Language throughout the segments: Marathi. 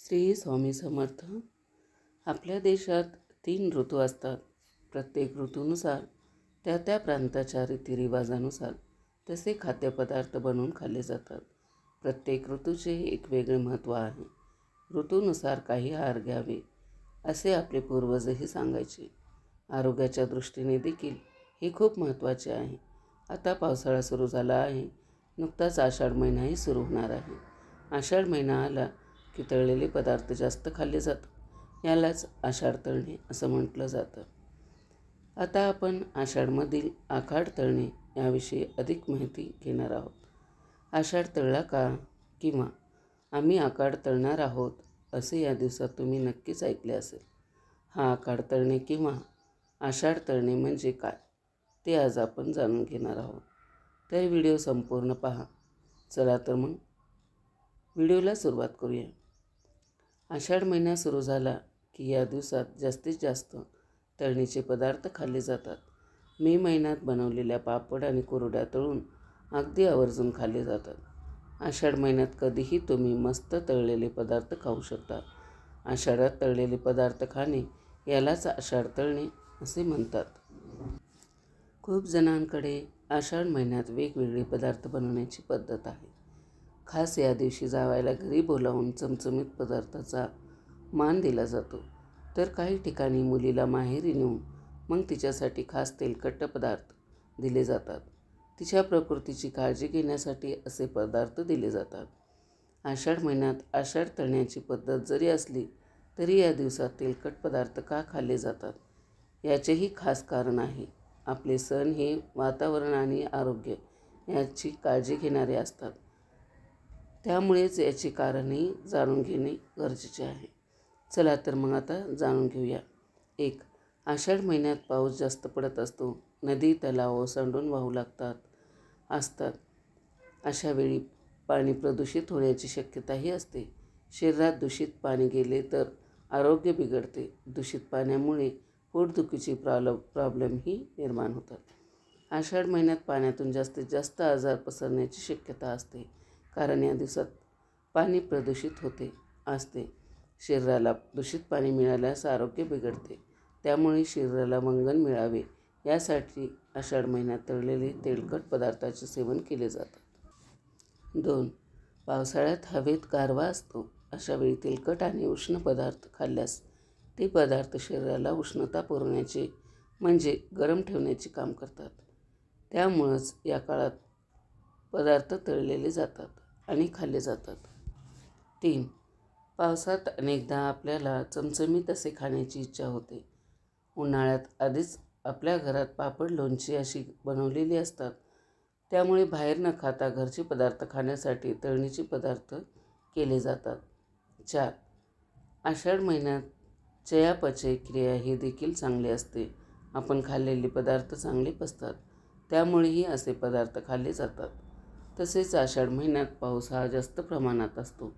श्री स्वामी समर्थ. आपल्या देशात 3 ऋतू असतात. प्रत्येक ऋतूनुसार त्या प्रांताच्या रीतिरिवाजानुसार तसे खाद्यपदार्थ बनवून खाल्ले जातात. प्रत्येक ऋतूचे एक वेगळे महत्त्व आहे. ऋतूनुसार काही आहार घ्यावे असे आपले पूर्वजही सांगायचे. आरोग्याच्या दृष्टीने देखील हे खूप महत्त्वाचे आहे. आता पावसाळा सुरू झाला आहे. नुकताच आषाढ महिनाही सुरू होणार आहे. आषाढ महिना आला की तळलेले पदार्थ जास्त खाल्ले जातात. यालाच आषाढ तळणे असं म्हटलं जातं. आता आपण आषाढमधील आखाड तळणे याविषयी अधिक माहिती घेणार आहोत. आषाढ तळला का किंवा आम्ही आखाड तळणार आहोत असे या दिवसात तुम्ही नक्कीच ऐकले असेल. हा आखाड तळणे किंवा आषाढ तळणे म्हणजे काय ते आज आपण जाणून घेणार आहोत. तर व्हिडिओ संपूर्ण पहा. चला तर मग व्हिडिओला सुरुवात करूया. आषाढ महिना सुरू झाला की या दिवसात जास्तीत जास्त तळणीचे पदार्थ खाल्ले जातात. मे महिन्यात बनवलेल्या पापड आणि कुरड्या तळून अगदी आवर्जून खाल्ले जातात. आषाढ महिन्यात कधीही तुम्ही मस्त तळलेले पदार्थ खाऊ शकता. आषाढात तळलेले पदार्थ खाणे यालाच आषाढ तळणे असे म्हणतात. खूप जणांकडे आषाढ महिन्यात वेगवेगळे पदार्थ बनवण्याची पद्धत आहे. खास या दिवशी जावयाला घरी बोलावून चमचमीत पदार्थाचा मान दिला जातो. तर काही ठिकाणी मुलीला माहेरी नेऊन मग तिच्यासाठी खास तेलकट पदार्थ दिले जातात. तिच्या प्रकृतीची काळजी घेण्यासाठी असे पदार्थ दिले जातात. आषाढ महिन्यात आषाढ तळण्याची पद्धत जरी असली तरी या दिवसात तेलकट पदार्थ का खाल्ले जातात याचेही खास कारण आहे. आपले सण हे वातावरण आणि आरोग्य याची काळजी घेणारे असतात. त्यामुळेच याची कारणही जाणून घेणे गरजेचे आहे. चला तर मग आता जाणून घेऊया. 1. आषाढ महिन्यात पाऊस जास्त पडत असतो. नदी तलाव ओसंडून वाहू असतात. अशा वेळी पाणी प्रदूषित होण्याची शक्यताही असते. शरीरात दूषित पाणी गेले तर आरोग्य बिघडते. दूषित पाण्यामुळे पोटदुखीची प्रॉब्लेमही निर्माण होतात. आषाढ महिन्यात पाण्यातून जास्तीत जास्त आजार पसरण्याची शक्यता असते. कारण या दिवसात पाणी प्रदूषित असते. शरीराला दूषित पाणी मिळाल्यास आरोग्य बिघडते. त्यामुळे शरीराला वंगण मिळावे यासाठी आषाढ महिन्यात तळलेले तेलकट पदार्थाचे सेवन केले जातात. 2. पावसाळ्यात हवेत गारवा असतो. अशा वेळी तेलकट आणि उष्ण पदार्थ खाल्ल्यास ते पदार्थ शरीराला उष्णता पुरवण्याचे म्हणजे गरम ठेवण्याचे काम करतात. त्यामुळंच या काळात पदार्थ तळलेले जातात आणि खाल्ले जातात. 3. पावसात अनेकदा आपल्याला चमचमीत असे खाण्याची इच्छा होते. उन्हाळ्यात आधीच आपल्या घरात पापड लोणची अशी बनवलेली असतात. त्यामुळे बाहेर न खाता घरचे पदार्थ खाण्यासाठी तळणीचे पदार्थ केले जातात. 4. आषाढ महिन्यात चयापचय क्रिया हे देखील चांगले असते. आपण खाल्लेले पदार्थ चांगले पचतात. त्यामुळेही असे पदार्थ खाल्ले जातात. तसेच आषाढ महिन्यात पाऊस हा जास्त प्रमाणात असतो.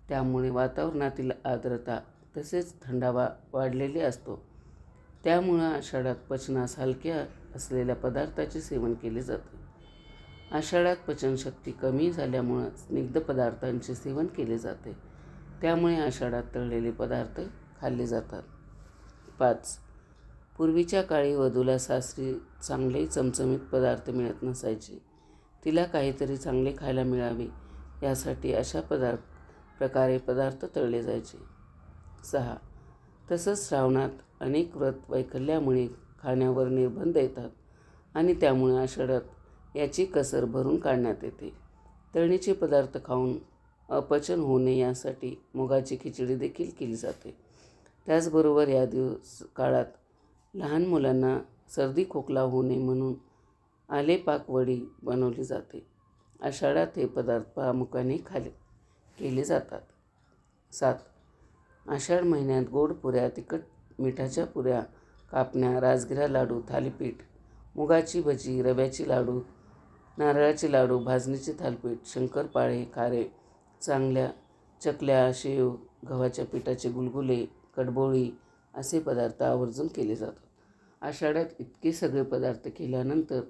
त्यामुळे वातावरणातील आर्द्रता तसेच थंडावा वाढलेले असतो. त्यामुळं आषाढात पचनास हलक्या असलेल्या पदार्थाचे सेवन केले जाते. आषाढात पचनशक्ती कमी झाल्यामुळं स्निग्ध पदार्थांचे सेवन केले जाते. त्यामुळे आषाढात तळलेले पदार्थ खाल्ले जातात. 5. पूर्वीच्या काळी वधूला सासरी चांगले चमचमीत पदार्थ मिळत नसायचे. तिला काहीतरी चांगले खायला मिळावे यासाठी अशा प्रकारे पदार्थ तळले जायचे. 6. तसंच श्रावणात अनेक व्रत वैकल्यामुळे खाण्यावर निर्बंध येतात आणि त्यामुळे आषाढात याची कसर भरून काढण्यात येते. तळणीचे पदार्थ खाऊन अपचन होऊ नये यासाठी मुगाची खिचडी देखील केली जाते. त्याचबरोबर या काळात लहान मुलांना सर्दी खोकला होऊ नये म्हणून आलेपाक वडी बनवली जाते. आषाढात हे पदार्थ प्रामुख्याने केले जातात. 7. आषाढ महिन्यात गोड पुऱ्या, तिखट मिठाच्या पुऱ्या, कापण्या, राजगिरा लाडू, थालीपीठ, मुगाची भजी, रव्याचे लाडू, नारळाचे लाडू, भाजणीचे थालीपीठ, शंकरपाळे, खारे, चांगल्या चकल्या, शेव, गव्हाच्या पिठाचे गुलगुले, कडबोळी असे पदार्थ आवर्जून केले जातात. आषाढात इतके सगळे पदार्थ केल्यानंतर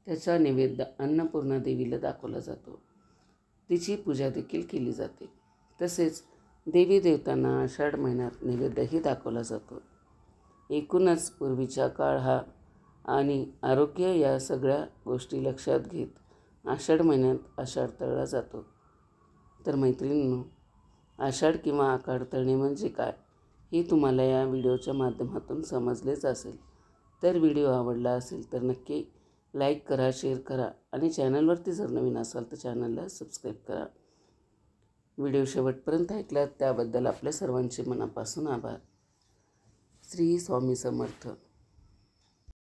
त्याचा नैवेद्य अन्नपूर्णा देवीला दाखवला जातो. तिची पूजा देखील केली जाते. तसेच देवी देवतांना आषाढ महिन्यात नैवेद्यही दाखवला जातो. एकूणच पूर्वीचा काळ हा आणि आरोग्य या सगळ्या गोष्टी लक्षात घेत आषाढ महिन्यात आषाढ तळला जातो. तर मैत्रिणींनो, आषाढ किंवा आषाढ तळणे म्हणजे काय हे तुम्हाला या व्हिडिओच्या माध्यमातून समजलेच असेल. तर व्हिडिओ आवडला असेल तर नक्की लाईक करा, शेअर करा आणि चॅनलवरती जर नवीन असाल तर चॅनलला सबस्क्राईब करा. व्हिडिओ शेवटपर्यंत ऐकलात त्याबद्दल आपल्या सर्वांचे मनापासून आभार. श्री स्वामी समर्थ.